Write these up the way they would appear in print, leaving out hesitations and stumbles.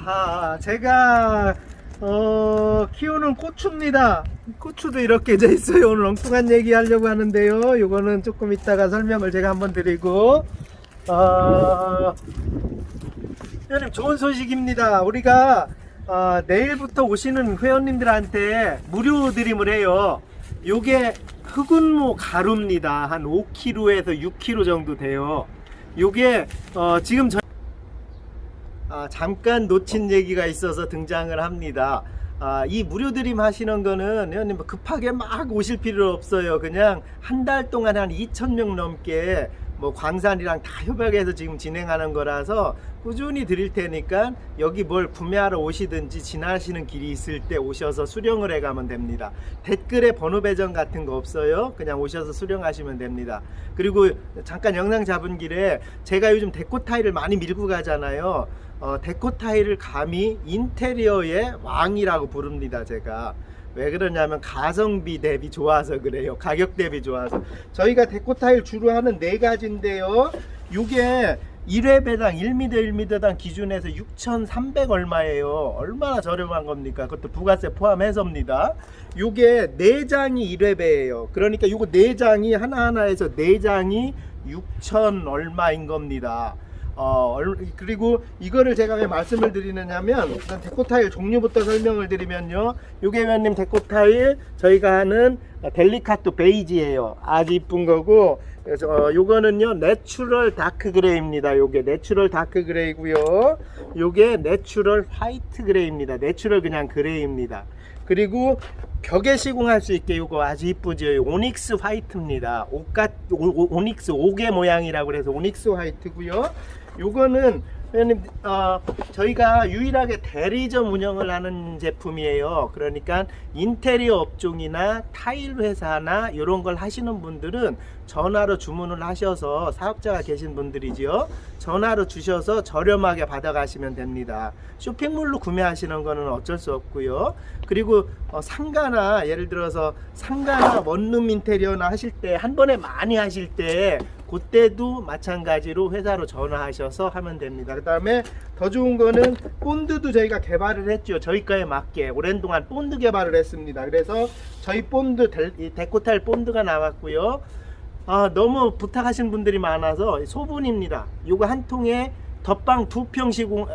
아하, 제가 키우는 고추입니다. 고추도 이렇게 돼 있어요. 오늘 엉뚱한 얘기 하려고 하는데요. 이거는 조금 이따가 설명을 제가 한번 드리고, 회원님 좋은 소식입니다. 우리가 내일부터 오시는 회원님들한테 무료 드림을 해요. 요게 흑운모 가루입니다. 한 5kg에서 6kg 정도 돼요. 요게 지금 잠깐 놓친 얘기가 있어서 등장을 합니다. 이 무료 드림 하시는 거는 회원님 급하게 막 오실 필요 없어요. 그냥 한 달 동안 한 2,000명 넘게 뭐 광산이랑 다 협약해서 지금 진행하는 거라서 꾸준히 드릴 테니까 여기 뭘 구매하러 오시든지 지나시는 길이 있을 때 오셔서 수령을 해 가면 됩니다. 댓글에 번호 배정 같은 거 없어요. 그냥 오셔서 수령하시면 됩니다. 그리고 잠깐 영상 잡은 길에 제가 요즘 데코 타일을 많이 밀고 가잖아요. 데코 타일을 감히 인테리어의 왕이라고 부릅니다. 제가 왜 그러냐면 가성비 대비 좋아서 그래요. 가격 대비 좋아서. 저희가 데코 타일 주로 하는 네 가지인데요. 이게 1회배당 1m 1m당 기준에서 6,300 얼마예요. 얼마나 저렴한 겁니까? 그것도 부가세 포함해서입니다. 요게 4장이 1회배예요. 그러니까 요거 4장이 하나하나에서 4장이 6,000 얼마인 겁니다. 그리고 이거를 제가 왜 말씀을 드리느냐면, 일단 데코 타일 종류부터 설명을 드리면요. 요게 회원님 데코 타일 저희가 하는 델리카토 베이지예요. 아주 이쁜 거고, 그래서 요거는요 내추럴 다크 그레이입니다. 요게 내추럴 다크 그레이고요. 요게 내추럴 화이트 그레이입니다. 내추럴 그냥 그레이입니다. 그리고 벽에 시공할 수 있게 요거 아주 이쁘죠. 오닉스 화이트입니다. 오닉스 옥의 모양이라고 해서 오닉스 화이트고요. 요거는 회원님 저희가 유일하게 대리점 운영을 하는 제품이에요. 그러니까 인테리어 업종이나 타일 회사나 이런 걸 하시는 분들은 전화로 주문을 하셔서, 사업자가 계신 분들이지요, 전화로 주셔서 저렴하게 받아가시면 됩니다. 쇼핑몰로 구매하시는 거는 어쩔 수 없고요. 그리고 상가나 예를 들어서 상가나 원룸 인테리어나 하실 때, 한 번에 많이 하실 때 그때도 마찬가지로 회사로 전화하셔서 하면 됩니다. 그 다음에 더 좋은 거는 본드도 저희가 개발을 했죠. 저희 거에 맞게 오랜 동안 본드 개발을 했습니다. 그래서 저희 본드, 데코타일 본드가 나왔고요. 너무 부탁하신 분들이 많아서 소분입니다. 요거 한 통에 덧방 2평 시공,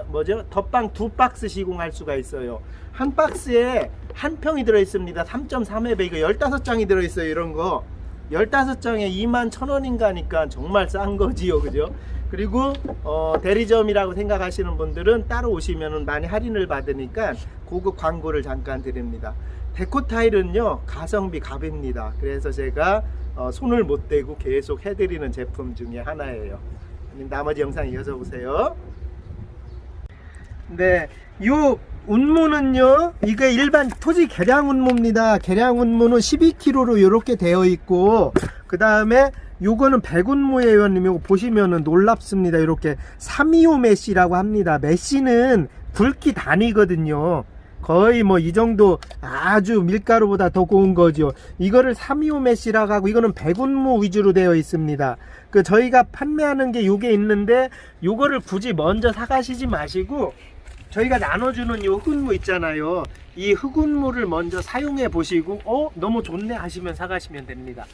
덧방 2박스 시공할 수가 있어요. 한 박스에 한 평이 들어있습니다. 3.3회배. 이거 15장이 들어있어요. 이런 거 15장에 21,000원인가 하니까 정말 싼 거지요. 그죠? 그리고 대리점이라고 생각하시는 분들은 따로 오시면 많이 할인을 받으니까 고급 광고를 잠깐 드립니다. 데코 타일은요 가성비 갑입니다. 그래서 제가 손을 못 대고 계속 해드리는 제품 중에 하나예요. 나머지 영상 이어서 보세요. 네, 요 운무는요, 이게 일반 토지 개량 운무입니다. 개량 운무는 12kg로 이렇게 되어 있고, 그 다음에 요거는 백운무예요. 회원님 이거 보시면은 놀랍습니다. 이렇게 325 메시라고 합니다. 메시는 굵기 단위거든요. 거의 뭐 이 정도, 아주 밀가루보다 더 고운 거죠. 이거를 325 메시라고 하고, 이거는 백운무 위주로 되어 있습니다. 저희가 판매하는 게 요게 있는데, 요거를 굳이 먼저 사가시지 마시고 저희가 나눠주는 요 흑운무 있잖아요. 이 흑운무를 먼저 사용해 보시고 너무 좋네 하시면 사가시면 됩니다.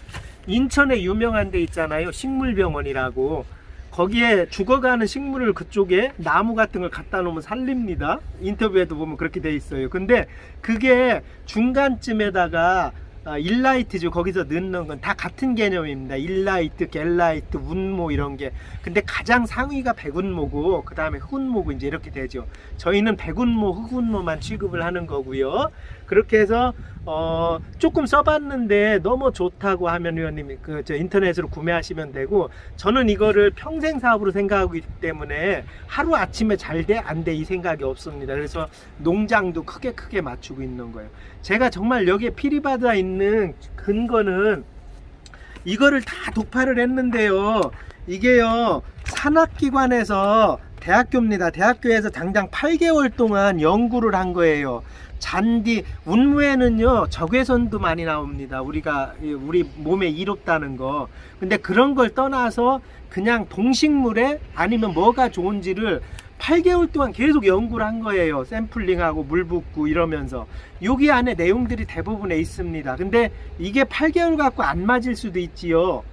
인천에 유명한 데 있잖아요. 식물병원이라고. 거기에 죽어가는 식물을 그쪽에 나무 같은 걸 갖다 놓으면 살립니다. 인터뷰에도 보면 그렇게 돼 있어요. 근데 그게 중간쯤에다가 일라이트죠. 거기서 넣는 건 다 같은 개념입니다. 일라이트, 겔라이트, 운모 이런 게. 근데 가장 상위가 백운모고 그 다음에 흑운모고 이제 이렇게 되죠. 저희는 백운모, 흑운모만 취급을 하는 거고요. 그렇게 해서 조금 써봤는데 너무 좋다고 하면 회원님이 저 인터넷으로 구매하시면 되고, 저는 이거를 평생 사업으로 생각하고 있기 때문에 하루 아침에 잘 돼 안 돼 이 생각이 없습니다. 그래서 농장도 크게 맞추고 있는 거예요. 제가 정말 여기에 피리바드가 있는 근거는 이거를 다 독파를 했는데요. 이게요 산학기관에서 대학교입니다. 대학교에서 당장 8개월 동안 연구를 한 거예요. 잔디, 운무에는요 적외선도 많이 나옵니다. 우리 몸에 이롭다는 거. 근데 그런 걸 떠나서 그냥 동식물에 아니면 뭐가 좋은지를 8개월 동안 계속 연구를 한 거예요. 샘플링하고 물 붓고 이러면서. 여기 안에 내용들이 대부분에 있습니다. 근데 이게 8개월 갖고 안 맞을 수도 있지요.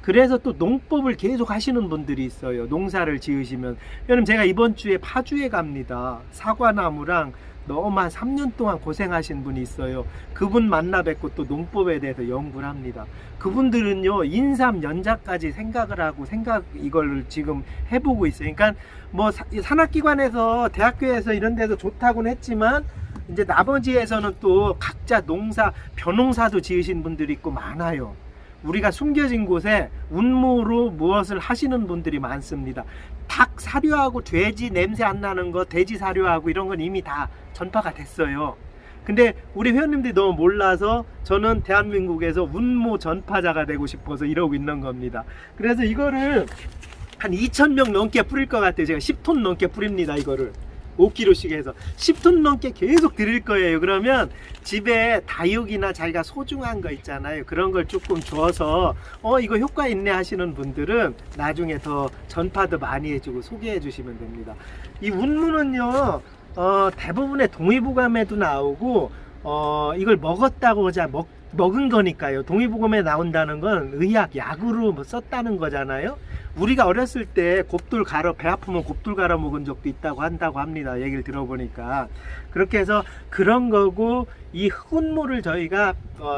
그래서 또 농법을 계속 하시는 분들이 있어요. 농사를 지으시면. 여러분, 제가 이번 주에 파주에 갑니다. 사과나무랑 너무 한 3년 동안 고생하신 분이 있어요. 그분 만나 뵙고 또 농법에 대해서 연구를 합니다. 그분들은요 인삼 연자까지 생각을 하고 이걸 지금 해보고 있어요. 그러니까 뭐 산학기관에서 대학교에서 이런 데서 좋다고는 했지만 이제 나머지에서는 또 각자 농사 벼농사도 지으신 분들이 있고 많아요. 우리가 숨겨진 곳에 운무로 무엇을 하시는 분들이 많습니다. 닭 사료하고 돼지 냄새 안 나는 거, 돼지 사료하고 이런 건 이미 다 전파가 됐어요. 근데 우리 회원님들이 너무 몰라서 저는 대한민국에서 운무 전파자가 되고 싶어서 이러고 있는 겁니다. 그래서 이거를 한 2,000명 넘게 뿌릴 것 같아요. 제가 10톤 넘게 뿌립니다. 이거를 5kg씩 해서 10톤 넘게 계속 드릴 거예요. 그러면 집에 다육이나 자기가 소중한 거 있잖아요. 그런 걸 조금 줘서 이거 효과 있네 하시는 분들은 나중에 더 전파도 많이 해주고 소개해 주시면 됩니다. 이 운무는요 대부분의 동의보감에도 나오고 이걸 먹었다고 먹은 거니까요. 동의보감에 나온다는 건 의학 약으로 뭐 썼다는 거잖아요. 우리가 어렸을 때 배 아프면 곱돌 갈아 먹은 적도 있다고 한다고 합니다. 얘기를 들어보니까. 그렇게 해서 그런 거고, 이 흑운무를 저희가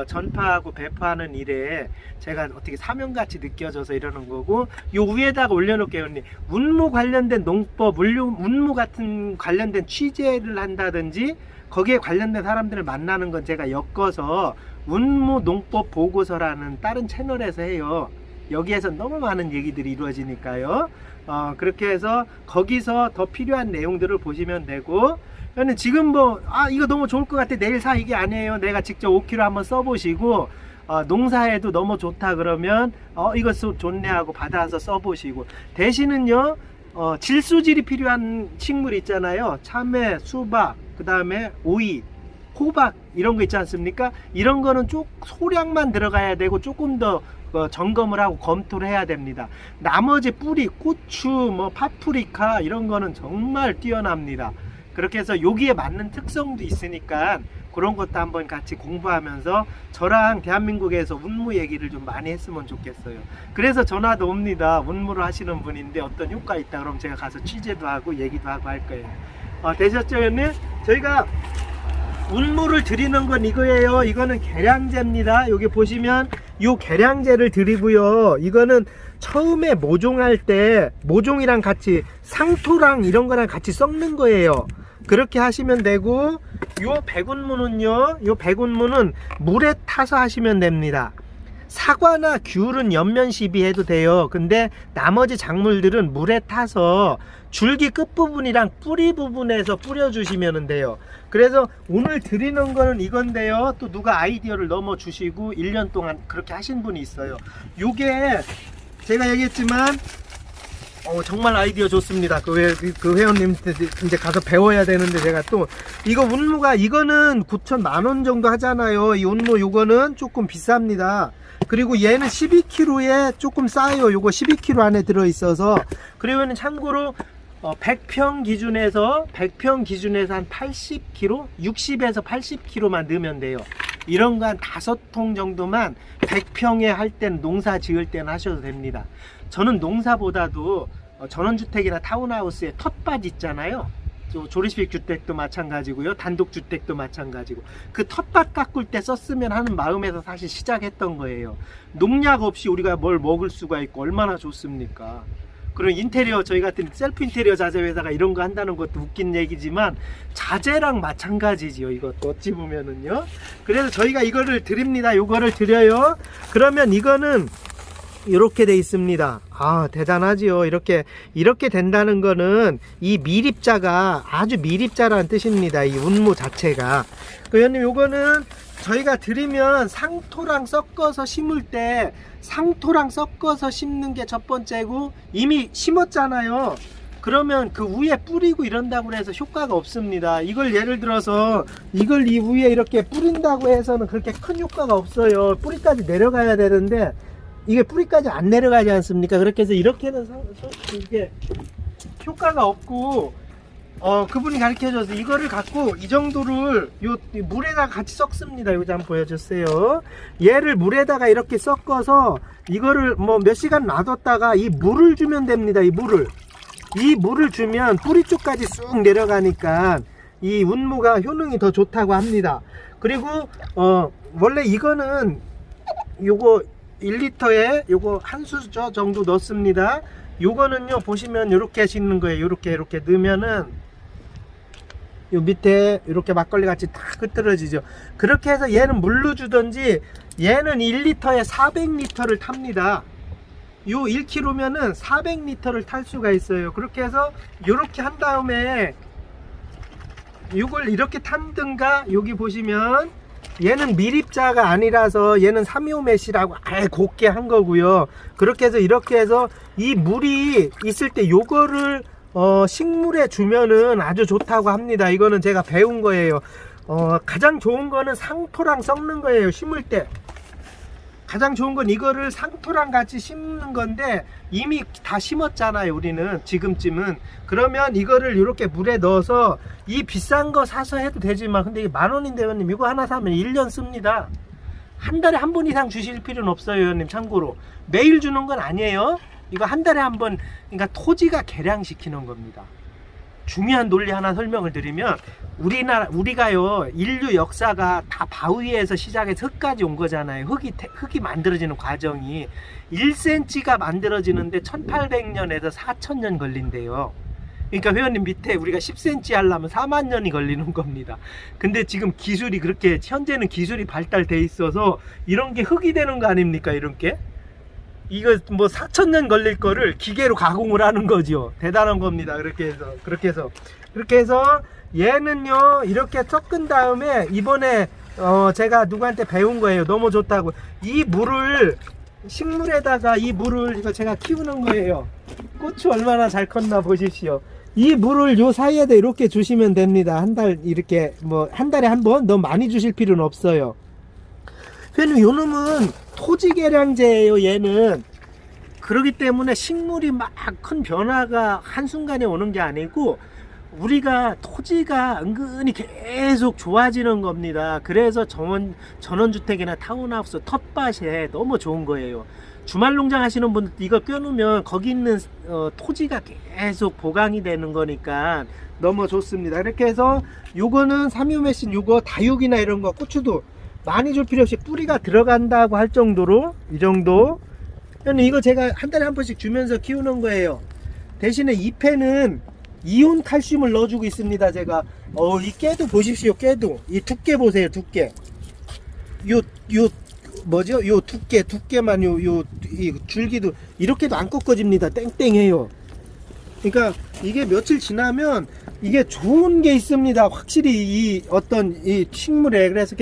전파하고 배포하는 일에 제가 어떻게 사명같이 느껴져서 이러는 거고, 요 위에다가 올려놓을게요. 운무 관련된 농법, 운무 같은 관련된 취재를 한다든지 거기에 관련된 사람들을 만나는 건 제가 엮어서 운무 농법 보고서라는 다른 채널에서 해요. 여기에서 너무 많은 얘기들이 이루어지니까요. 그렇게 해서 거기서 더 필요한 내용들을 보시면 되고, 지금 뭐 이거 너무 좋을 것 같아, 내일 사, 이게 아니에요. 내가 직접 5kg 한번 써보시고 농사에도 너무 좋다 그러면 이거 좋네 하고 받아서 써보시고, 대신은요 질소질이 필요한 식물 있잖아요. 참외, 수박, 그 다음에 오이, 호박 이런 거 있지 않습니까? 이런 거는 소량만 들어가야 되고 조금 더 점검을 하고 검토를 해야 됩니다. 나머지 뿌리, 고추, 뭐 파프리카 이런 거는 정말 뛰어납니다. 그렇게 해서 여기에 맞는 특성도 있으니까 그런 것도 한번 같이 공부하면서 저랑 대한민국에서 운무 얘기를 좀 많이 했으면 좋겠어요. 그래서 전화도 옵니다. 운무를 하시는 분인데 어떤 효과 있다 그러면 제가 가서 취재도 하고 얘기도 하고 할 거예요. 되셨죠, 형님? 저희가 운무를 드리는 건 이거예요. 이거는 계량제입니다. 여기 보시면 요 계량제를 드리고요. 이거는 처음에 모종할 때 모종이랑 같이 상토랑 이런 거랑 같이 섞는 거예요. 그렇게 하시면 되고, 요 백운무는요, 요 백운무는 물에 타서 하시면 됩니다. 사과나 귤은 연면 시비해도 돼요. 근데 나머지 작물들은 물에 타서 줄기 끝부분이랑 뿌리 부분에서 뿌려주시면 돼요. 그래서 오늘 드리는 거는 이건데요. 또 누가 아이디어를 넘어주시고 1년 동안 그렇게 하신 분이 있어요. 요게 제가 얘기했지만 정말 아이디어 좋습니다. 그 회원님한테 이제 가서 배워야 되는데, 제가 또 이거 운무가 이거는 9,000만 원 정도 하잖아요. 이 운무 요거는 조금 비쌉니다. 그리고 얘는 12kg에 조금 싸요. 요거 12kg 안에 들어있어서. 그리고는 참고로 100평 기준에서 한 80kg? 60에서 80kg만 넣으면 돼요. 이런 거 한 5통 정도만 100평에 할 땐, 농사 지을 때는 하셔도 됩니다. 저는 농사보다도 전원주택이나 타운하우스에 텃밭 있잖아요. 조립식 주택도 마찬가지고요, 단독주택도 마찬가지고, 그 텃밭 가꿀 때 썼으면 하는 마음에서 사실 시작했던 거예요. 농약 없이 우리가 뭘 먹을 수가 있고 얼마나 좋습니까? 그리고 인테리어, 저희 같은 셀프 인테리어 자재 회사가 이런 거 한다는 것도 웃긴 얘기지만 자재랑 마찬가지지요. 이것도 어찌 보면은요. 그래서 저희가 이거를 드립니다. 요거를 드려요. 그러면 이거는 이렇게 돼 있습니다. 대단하지요. 이렇게 된다는 거는 이 미립자가 아주 미립자라는 뜻입니다. 이 운무 자체가. 의원님, 요거는 저희가 드리면 상토랑 섞어서 심을 때 상토랑 섞어서 심는 게 첫 번째고, 이미 심었잖아요. 그러면 그 위에 뿌리고 이런다고 해서 효과가 없습니다. 이걸 예를 들어서 이걸 이 위에 이렇게 뿌린다고 해서는 그렇게 큰 효과가 없어요. 뿌리까지 내려가야 되는데 이게 뿌리까지 안 내려가지 않습니까? 그렇게 해서 이렇게는 이게 효과가 없고, 그분이 가르쳐줘서 이거를 갖고 이 정도를 요 물에다 같이 섞습니다. 이거 한번 보여주세요. 얘를 물에다가 이렇게 섞어서 이거를 뭐 몇 시간 놔뒀다가 이 물을 주면 됩니다. 이 물을 주면 뿌리 쪽까지 쑥 내려가니까 이 운무가 효능이 더 좋다고 합니다. 그리고 원래 이거는 요거 1리터에 요거 한 수저 정도 넣습니다. 요거는요 보시면 요렇게 씻는 거예요. 요렇게 넣으면은 요 밑에 이렇게 막걸리 같이 탁 흐트러지죠. 그렇게 해서 얘는 물로 주든지, 얘는 1리터에 400리터를 탑니다. 요 1kg면은 400리터를 탈 수가 있어요. 그렇게 해서 요렇게 한 다음에 요걸 이렇게 탄든가, 여기 보시면 얘는 밀입자가 아니라서 얘는 3.25메시라고 아예 곱게 한 거고요. 그렇게 해서 이렇게 해서 이 물이 있을 때 요거를 식물에 주면은 아주 좋다고 합니다. 이거는 제가 배운 거예요. 가장 좋은 거는 상토랑 섞는 거예요. 심을 때 가장 좋은 건 이거를 상토랑 같이 심는 건데 이미 다 심었잖아요. 우리는 지금쯤은. 그러면 이거를 이렇게 물에 넣어서, 이 비싼 거 사서 해도 되지만 근데 이게 10,000원인데 회원님, 이거 하나 사면 1년 씁니다. 한 달에 한 번 이상 주실 필요는 없어요. 회원님, 참고로 매일 주는 건 아니에요. 이거 한 달에 한 번, 그러니까 토지가 개량시키는 겁니다. 중요한 논리 하나 설명을 드리면, 우리가요, 인류 역사가 다 바위에서 시작해서 흙까지 온 거잖아요. 흙이 만들어지는 과정이 1cm가 만들어지는데 1800년에서 4000년 걸린대요. 그러니까 회원님, 밑에 우리가 10cm 하려면 4만 년이 걸리는 겁니다. 근데 지금 기술이 그렇게, 현재는 기술이 발달돼 있어서 이런 게 흙이 되는 거 아닙니까? 이런 게 이거 뭐 4000년 걸릴 거를 기계로 가공을 하는 거죠. 대단한 겁니다. 그렇게 해서 얘는요 이렇게 섞은 다음에, 이번에 제가 누구한테 배운 거예요. 너무 좋다고. 이 물을 식물에다가, 이 물을 이거 제가 키우는 거예요. 고추 얼마나 잘 컸나 보십시오. 이 물을 요 사이에다 이렇게 주시면 됩니다. 한 달, 이렇게 뭐 한 달에 한 번, 너무 많이 주실 필요는 없어요. 왜냐면 요 놈은 토지개량제예요. 얘는 그렇기 때문에 식물이 막 큰 변화가 한순간에 오는 게 아니고, 우리가 토지가 은근히 계속 좋아지는 겁니다. 그래서 전원주택이나 타운하우스 텃밭에 너무 좋은 거예요. 주말농장 하시는 분들 이거 껴놓으면 거기 있는 토지가 계속 보강이 되는 거니까 너무 좋습니다. 이렇게 해서 요거는 3.25메신, 요거 다육이나 이런 거, 고추도 많이 줄 필요 없이 뿌리가 들어간다고 할 정도로, 이 정도. 이거 제가 한 달에 한 번씩 주면서 키우는 거예요. 대신에 잎에는 이온 칼슘을 넣어주고 있습니다. 제가 이 깨도 보십시오. 깨도 이 두께 보세요. 두께 뭐죠? 요 두께만 이 줄기도 이렇게도 안 꺾어집니다. 땡땡해요. 그러니까 이게 며칠 지나면 이게 좋은 게 있습니다. 확실히 이 어떤 이 식물에. 그래서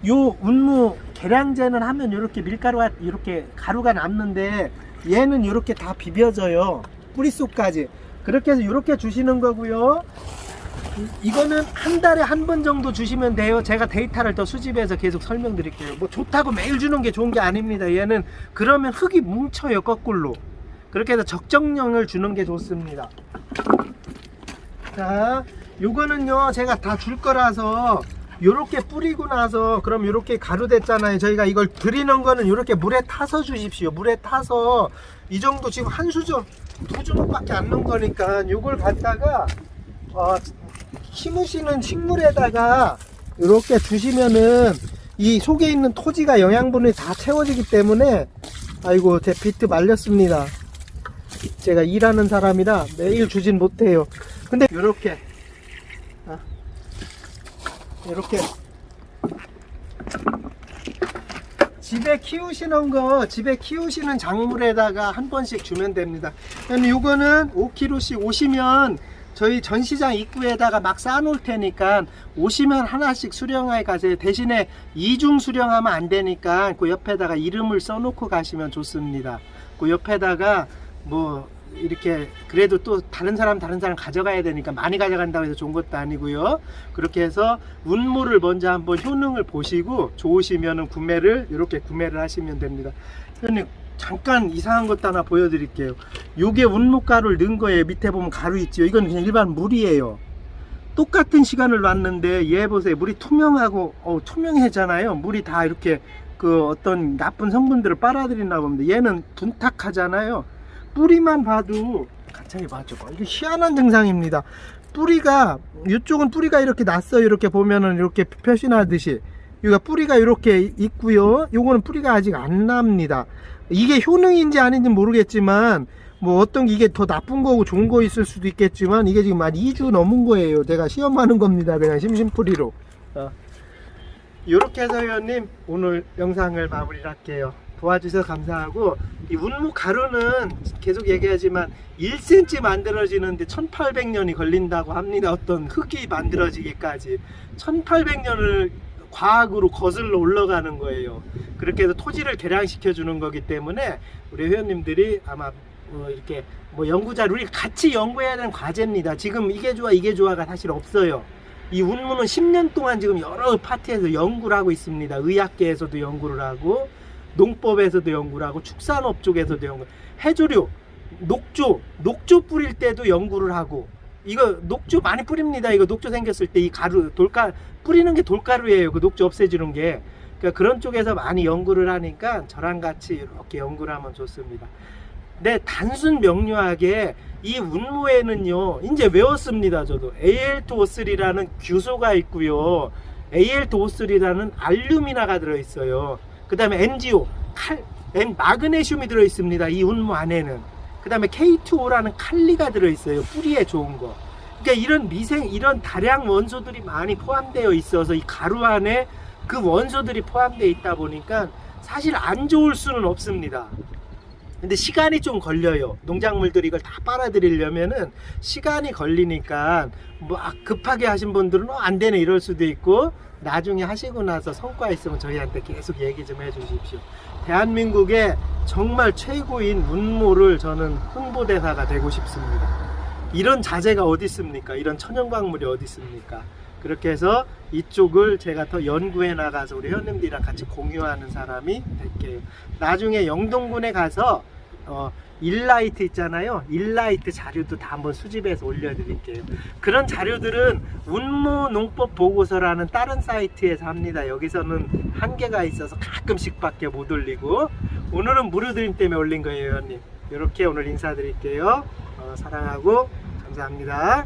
요 운무 계량제는 하면 이렇게 밀가루가, 이렇게 가루가 남는데, 얘는 이렇게 다 비벼져요. 뿌리 속까지. 그렇게 해서 이렇게 주시는 거고요. 이거는 한 달에 한 번 정도 주시면 돼요. 제가 데이터를 더 수집해서 계속 설명드릴게요. 뭐 좋다고 매일 주는 게 좋은 게 아닙니다. 얘는 그러면 흙이 뭉쳐요, 거꾸로. 그렇게 해서 적정량을 주는 게 좋습니다. 자, 요거는요 제가 다 줄 거라서 요렇게 뿌리고 나서, 그럼 요렇게 가루 됐잖아요. 저희가 이걸 드리는 거는 요렇게 물에 타서 주십시오. 물에 타서, 이 정도 지금 한 수저, 2주먹밖에 안 넣은 거니까 요걸 갖다가 키우시는 식물에다가 이렇게 주시면은 이 속에 있는 토지가 영양분이 다 채워지기 때문에. 아이고, 제 비트 말렸습니다. 제가 일하는 사람이라 매일 주진 못해요. 근데 요렇게 이렇게 집에 키우시는 작물에다가 한 번씩 주면 됩니다. 요거는 5kg씩 오시면 저희 전시장 입구에다가 막 쌓아놓을 테니까 오시면 하나씩 수령해 가세요. 대신에 이중 수령하면 안 되니까 그 옆에다가 이름을 써놓고 가시면 좋습니다. 그 옆에다가 뭐 이렇게 그래도 또 다른 사람 가져가야 되니까 많이 가져간다고 해서 좋은 것도 아니고요. 그렇게 해서 운모를 먼저 한번 효능을 보시고 좋으시면은 이렇게 구매를 하시면 됩니다. 선생님 잠깐 이상한 것도 하나 보여드릴게요. 요게 운모가루를 넣은 거예요. 밑에 보면 가루 있죠. 이건 그냥 일반 물이에요. 똑같은 시간을 놨는데 얘 보세요. 물이 투명하고 투명해잖아요. 물이 다 이렇게 그 어떤 나쁜 성분들을 빨아들이나 봅니다. 얘는 둔탁하잖아요. 뿌리만 봐도 가창이 맞죠. 이게 희한한 증상입니다. 뿌리가 이쪽은 뿌리가 이렇게 났어요. 이렇게 보면은 이렇게 표시나듯이 여기가 뿌리가 이렇게 있고요. 요거는 뿌리가 아직 안 납니다. 이게 효능인지 아닌지 모르겠지만 뭐 어떤 게 이게 더 나쁜 거고 좋은 거 있을 수도 있겠지만 이게 지금 한 2주 넘은 거예요. 제가 시험하는 겁니다. 그냥 심심풀이로. 이렇게 해서 회원님 오늘 영상을 마무리를 할게요. 도와주셔서 감사하고, 이 운무 가루는 계속 얘기하지만 1cm 만들어지는데 1800년이 걸린다고 합니다. 어떤 흙이 만들어지기까지 1800년을 과학으로 거슬러 올라가는 거예요. 그렇게 해서 토지를 개량시켜 주는 거기 때문에 우리 회원님들이 아마 이렇게 연구자를 우리 같이 연구해야 되는 과제입니다. 지금 이게 좋아 이게 좋아가 사실 없어요. 이 운무는 10년 동안 지금 여러 파트에서 연구를 하고 있습니다. 의학계에서도 연구를 하고, 농법에서도 연구를 하고, 축산업 쪽에서도 연구, 해조류, 녹조 뿌릴 때도 연구를 하고, 이거 녹조 많이 뿌립니다. 이거 녹조 생겼을 때 이 가루, 뿌리는 게 돌가루예요. 그 녹조 없애주는 게. 그러니까 그런 쪽에서 많이 연구를 하니까 저랑 같이 이렇게 연구를 하면 좋습니다. 네, 단순 명료하게 이 운무에는요, 이제 외웠습니다. 저도 Al2O3라는 규소가 있고요, Al2O3라는 알루미나가 들어있어요. 그 다음에 NGO, 마그네슘이 들어있습니다. 이 운무 안에는. 그 다음에 K2O라는 칼리가 들어있어요. 뿌리에 좋은 거. 그러니까 이런 다량 원소들이 많이 포함되어 있어서 이 가루 안에 그 원소들이 포함되어 있다 보니까 사실 안 좋을 수는 없습니다. 근데 시간이 좀 걸려요. 농작물들이 이걸 다 빨아들이려면은 시간이 걸리니까 급하게 하신 분들은 안 되네 이럴 수도 있고, 나중에 하시고 나서 성과 있으면 저희한테 계속 얘기 좀 해주십시오. 대한민국의 정말 최고인 운무를 저는 홍보대사가 되고 싶습니다. 이런 자재가 어디 있습니까? 이런 천연광물이 어디 있습니까? 그렇게 해서 이쪽을 제가 더 연구해 나가서 우리 회원님들이랑 같이 공유하는 사람이 될게요. 나중에 영동군에 가서 일라이트 있잖아요. 일라이트 자료도 다 한번 수집해서 올려드릴게요. 그런 자료들은 운무 농법 보고서라는 다른 사이트에서 합니다. 여기서는 한계가 있어서 가끔씩 밖에 못 올리고, 오늘은 무료드림 때문에 올린 거예요, 회원님. 이렇게 오늘 인사드릴게요. 사랑하고 감사합니다.